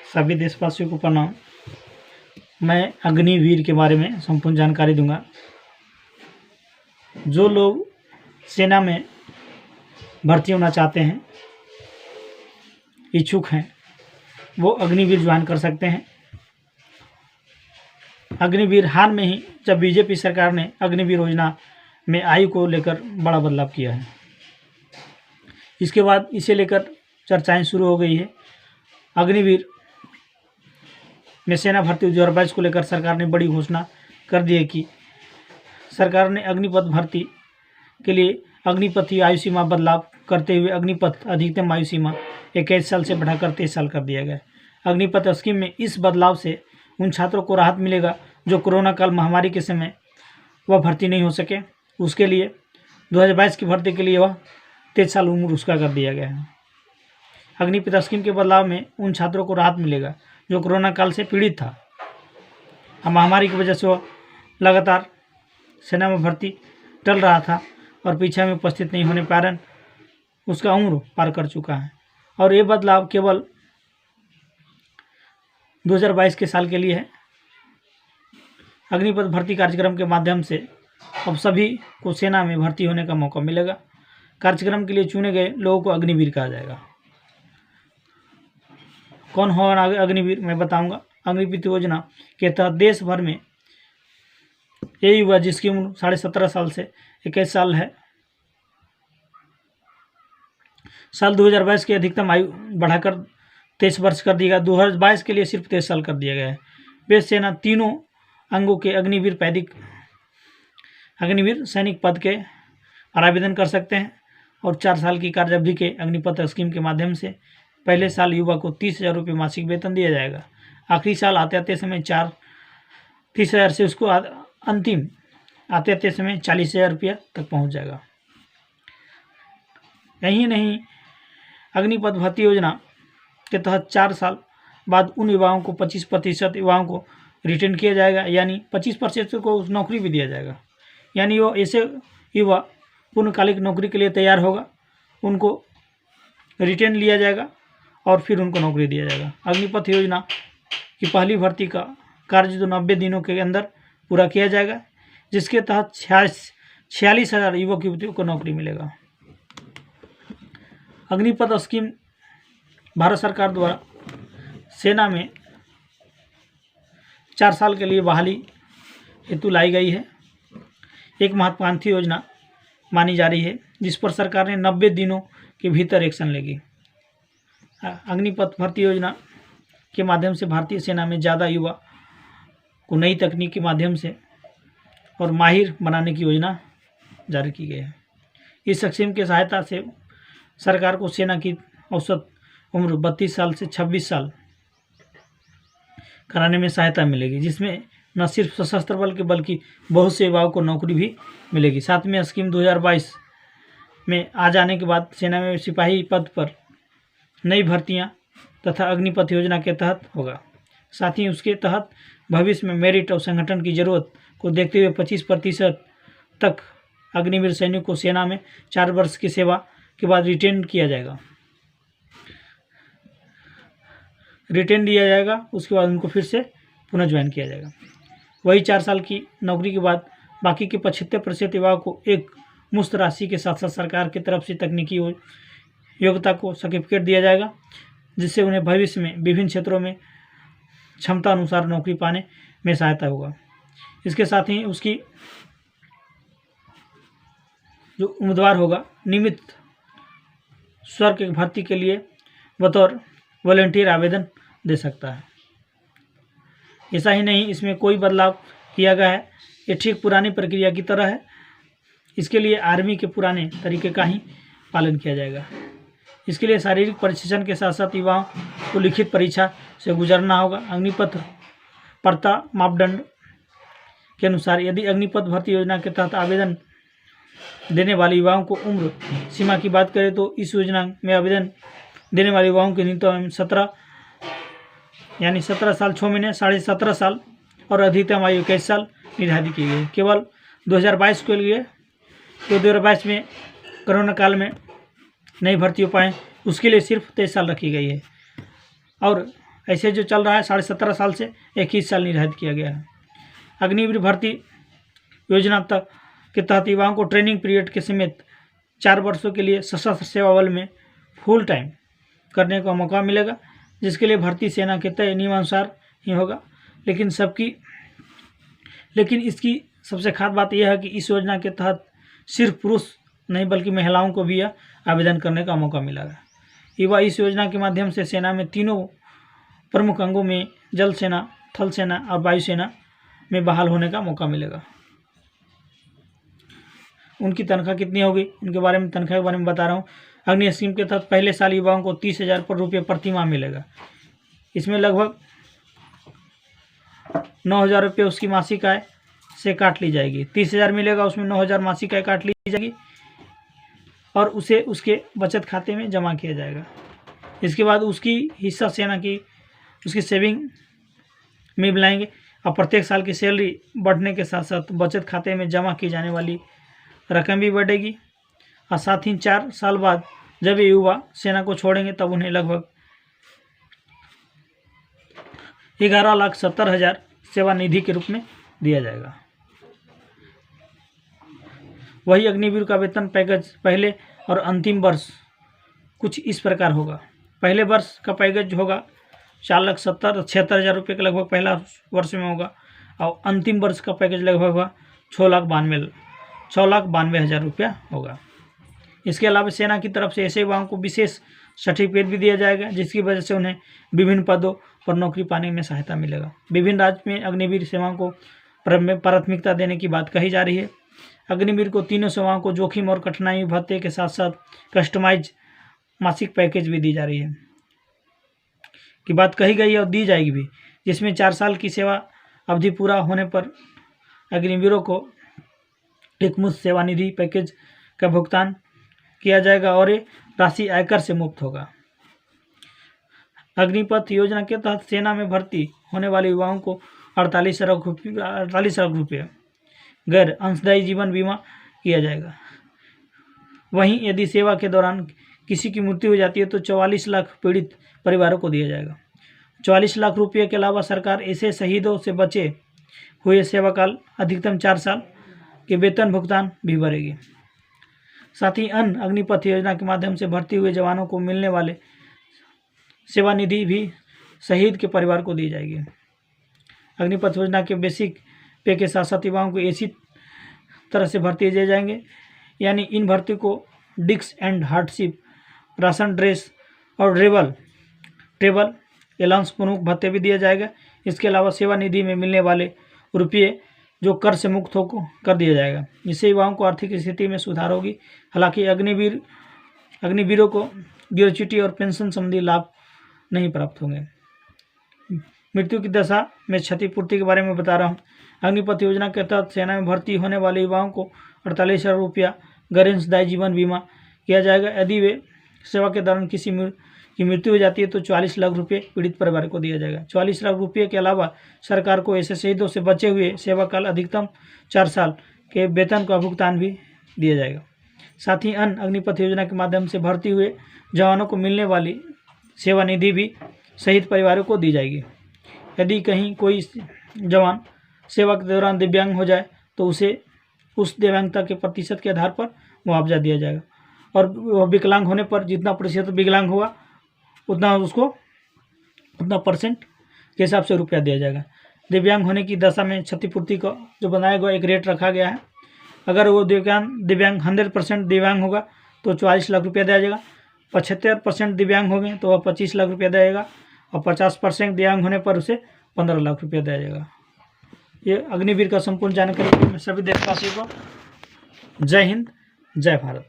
सभी देशवासियों को प्रणाम। मैं अग्निवीर के बारे में संपूर्ण जानकारी दूंगा। जो लोग सेना में भर्ती होना चाहते हैं, इच्छुक हैं, वो अग्निवीर ज्वाइन कर सकते हैं। अग्निवीर हाल में ही जब बीजेपी सरकार ने अग्निवीर योजना में आयु को लेकर बड़ा बदलाव किया है, इसके बाद इसे लेकर चर्चाएं शुरू हो गई है। अग्निवीर में सेना भर्ती 2022 को लेकर सरकार ने बड़ी घोषणा कर दी है कि सरकार ने अग्निपथ भर्ती के लिए अग्निपथ आयु सीमा बदलाव करते हुए अग्निपथ अधिकतम आयु सीमा 21 साल से बढ़ाकर 23 साल कर दिया गया। अग्निपथ स्कीम में इस बदलाव से उन छात्रों को राहत मिलेगा जो कोरोना काल महामारी के समय वह भर्ती नहीं हो सके। उसके लिए 2022 की भर्ती के लिए वह 23 साल उम्र उसका कर दिया गया है। अग्निपथ स्कीम के बदलाव में उन छात्रों को राहत मिलेगा जो कोरोना काल से पीड़ित था। अब महामारी की वजह से वह लगातार सेना में भर्ती टल रहा था और परीक्षा में उपस्थित नहीं होने के कारण उसका उम्र पार कर चुका है। और ये बदलाव केवल 2022 के साल के लिए है। अग्निपथ भर्ती कार्यक्रम के माध्यम से अब सभी को सेना में भर्ती होने का मौका मिलेगा। कार्यक्रम के लिए चुने गए लोगों को अग्निवीर कहा जाएगा। कौन होगा अग्निवीर, मैं बताऊंगा। अग्निपथ योजना के तहत देश भर में ये युवा जिसकी उम्र 17.5 साल से 21 साल है, साल 2022 की अधिकतम आयु बढ़ाकर 23 वर्ष कर दिया गया। 2022 के लिए सिर्फ 23 साल कर दिया गया है। वे सेना तीनों अंगों के अग्निवीर सैनिक पद के आवेदन कर सकते हैं और 4 साल की कार्य अवधि के अग्निपथ स्कीम के माध्यम से पहले साल युवा को 30,000 रुपये मासिक वेतन दिया जाएगा। आखिरी साल आते आते समय 30,000 से उसको अंतिम आते आते समय 40,000 रुपया तक पहुंच जाएगा। यही नहीं, अग्निपथ भर्ती योजना के तहत 4 साल बाद उन युवाओं को 25% युवाओं को रिटेन किया जाएगा, यानी 25% को नौकरी भी दिया जाएगा। यानी वो ऐसे युवा पूर्णकालिक नौकरी के लिए तैयार होगा, उनको रिटेन लिया जाएगा और फिर उनको नौकरी दिया जाएगा। अग्निपथ योजना की पहली भर्ती का कार्य जो 90 दिनों के अंदर पूरा किया जाएगा, जिसके तहत 46,000 युवक युवतियों को नौकरी मिलेगा। अग्निपथ स्कीम भारत सरकार द्वारा सेना में 4 साल के लिए बहाली हेतु लाई गई है। एक महत्वाकांक्षी योजना मानी जा रही है जिस पर सरकार ने 90 दिनों के भीतर एक्शन लेगी। अग्निपथ भर्ती योजना के माध्यम से भारतीय सेना में ज़्यादा युवा को नई तकनीक के माध्यम से और माहिर बनाने की योजना जारी की गई है। इस स्कीम की सहायता से सरकार को सेना की औसत उम्र 32 साल से 26 साल कराने में सहायता मिलेगी, जिसमें न सिर्फ सशस्त्र बल के बल्कि बहुत से युवाओं को नौकरी भी मिलेगी। साथ में स्कीम 2022 में आ जाने के बाद सेना में सिपाही पद पर नई भर्तियां तथा अग्निपथ योजना के तहत होगा। साथ ही उसके तहत भविष्य में मेरिट और संगठन की जरूरत को देखते हुए 25% तक अग्निवीर सैनिक को सेना में 4 वर्ष की सेवा के बाद रिटेन दिया जाएगा। उसके बाद उनको फिर से पुनः ज्वाइन किया जाएगा। वही 4 साल की नौकरी के बाद बाकी के 75% युवाओं को एक मुफ्त राशि के साथ साथ सरकार की तरफ से तकनीकी योग्यता को सर्टिफिकेट दिया जाएगा, जिससे उन्हें भविष्य में विभिन्न क्षेत्रों में क्षमता अनुसार नौकरी पाने में सहायता होगा। इसके साथ ही उसकी जो उम्मीदवार होगा नियमित स्वर की भर्ती के लिए बतौर वॉलंटियर आवेदन दे सकता है। ऐसा ही नहीं, इसमें कोई बदलाव किया गया है। ये ठीक पुरानी प्रक्रिया की तरह है। इसके लिए आर्मी के पुराने तरीके का ही पालन किया जाएगा। इसके लिए शारीरिक प्रशिक्षण के साथ साथ युवाओं को लिखित परीक्षा से गुजरना होगा। अग्निपथ पात्रता मापदंड के अनुसार यदि अग्निपथ भर्ती योजना के तहत आवेदन देने वाले युवाओं को उम्र सीमा की बात करें तो इस योजना में आवेदन देने वाले युवाओं की न्यूनतम 17 साल 6 महीने 17.5 साल और अधिकतम आयु 21 साल निर्धारित की गई। केवल 2022 के लिए, तो 2022 में कोरोना काल में नहीं भर्ती हो पाए, उसके लिए सिर्फ 23 साल रखी गई है। और ऐसे जो चल रहा है 17.5 साल से 21 साल निर्धारित किया गया है। अग्निवीर भर्ती योजना तक के तहत युवाओं को ट्रेनिंग पीरियड के समेत 4 वर्षों के लिए सशस्त्र सेवा बल में फुल टाइम करने का मौका मिलेगा, जिसके लिए भर्ती सेना के तय नियमानुसार ही होगा। लेकिन इसकी सबसे खास बात यह है कि इस योजना के तहत सिर्फ पुरुष नहीं बल्कि महिलाओं को भी यह आवेदन करने का मौका मिलेगा। युवा इस योजना के माध्यम से सेना में तीनों प्रमुख अंगों में जल सेना, थल सेना और वायुसेना में बहाल होने का मौका मिलेगा। उनकी तनख्वाह कितनी होगी, उनके बारे में तनख्वाह के बारे में बता रहा हूँ। अग्नि स्कीम के तहत पहले साल युवाओं को 30,000 रुपये प्रति माह मिलेगा। इसमें लगभग 9,000 रुपये उसकी मासिक आय से काट ली जाएगी। 30,000 मिलेगा, उसमें 9,000 मासिक आय काट ली जाएगी और उसे उसके बचत खाते में जमा किया जाएगा। इसके बाद उसकी हिस्सा सेना की उसकी सेविंग में मिलाएंगे और प्रत्येक साल की सैलरी बढ़ने के साथ साथ बचत खाते में जमा की जाने वाली रकम भी बढ़ेगी। और साथ ही 4 साल बाद जब ये युवा सेना को छोड़ेंगे तब उन्हें लगभग 11,70,000 सेवा निधि के रूप में दिया जाएगा। वही अग्निवीर का वेतन पैकेज पहले और अंतिम वर्ष कुछ इस प्रकार होगा। पहले वर्ष का पैकेज होगा 4,76,000 रुपये के लगभग पहला वर्ष में होगा और अंतिम वर्ष का पैकेज लगभग होगा 6,92,000 रुपया होगा। इसके अलावा सेना की तरफ से ऐसे युवाओं को विशेष सर्टिफिकेट भी दिया जाएगा, जिसकी वजह से उन्हें विभिन्न पदों पर नौकरी पाने में सहायता मिलेगा। विभिन्न राज्य में अग्निवीर सेवाओं को प्राथमिकता देने की बात कही जा रही है। अग्निवीर को तीनों सेवाओं को जोखिम और कठिनाई भत्ते के साथ साथ कस्टमाइज मासिक पैकेज भी दी जा रही है की बात कही गई है और दी जाएगी भी, जिसमें 4 साल की सेवा अवधि पूरा होने पर अग्निवीरों को एकमुश्त सेवानिधि पैकेज का भुगतान किया जाएगा और ये राशि आयकर से मुक्त होगा। अग्निपथ योजना के तहत सेना में भर्ती होने वाले युवाओं को 48 लाख रुपये गैर अंशदायी जीवन बीमा किया जाएगा। वहीं यदि सेवा के दौरान किसी की मृत्यु हो जाती है तो 44 लाख पीड़ित परिवारों को दिया जाएगा। 44 लाख रुपये के अलावा सरकार ऐसे शहीदों से बचे हुए सेवा काल अधिकतम 4 साल के वेतन भुगतान भी भरेगी। साथ ही अन्य अग्निपथ योजना के माध्यम से भर्ती हुए जवानों को मिलने वाले सेवानिधि भी शहीद के परिवार को दी जाएगी। अग्निपथ योजना के बेसिक पे के साथ साथ युवाओं को इसी तरह से भर्ती दिए जाएंगे, यानी इन भर्ती को डिस्क एंड हार्डशिप, राशन, ड्रेस और ट्रेवल एलाउंस प्रमुख भत्ते भी दिया जाएगा। इसके अलावा सेवानिधि में मिलने वाले रुपये जो कर से मुक्त हो कर दिया जाएगा। इससे युवाओं को आर्थिक स्थिति में सुधार होगी। हालांकि अग्निवीरों को ग्रेच्युटी और पेंशन संबंधी लाभ नहीं प्राप्त होंगे। मृत्यु की दशा में क्षतिपूर्ति के बारे में बता रहा हूँ। अग्निपथ योजना के तहत सेना में भर्ती होने वाले युवाओं को 48,000 रुपया गैर अंशदायी जीवन बीमा किया जाएगा। यदि वे सेवा के दौरान किसी की मृत्यु हो जाती है तो 44 लाख रुपये पीड़ित परिवार को दिया जाएगा। 44 लाख रुपये के अलावा सरकार को ऐसे शहीदों से बचे हुए सेवा काल अधिकतम 4 साल के वेतन का भुगतान भी दिया जाएगा। साथ ही अन्य अग्निपथ योजना के माध्यम से भर्ती हुए जवानों को मिलने वाली सेवानिधि भी शहीद परिवारों को दी जाएगी। यदि कहीं कोई जवान सेवा के दौरान दिव्यांग हो जाए तो उसे उस दिव्यांगता के प्रतिशत के आधार पर मुआवजा दिया जाएगा और वह विकलांग होने पर जितना प्रतिशत विकलांग हुआ उतना परसेंट के हिसाब से रुपया दिया जाएगा। दिव्यांग होने की दशा में क्षतिपूर्ति का जो बनाया गया एक रेट रखा गया है। अगर वो दिव्यांग 100% दिव्यांग होगा तो 44 लाख रुपया दिया जाएगा। 75% दिव्यांग हो गए तो वह 25 लाख रुपया देगा और 50% दिव्यांग होने पर उसे 15 लाख रुपया दिया जाएगा। ये अग्निवीर का संपूर्ण जानकारी मैं सभी देशवासियों को जय हिंद, जय भारत।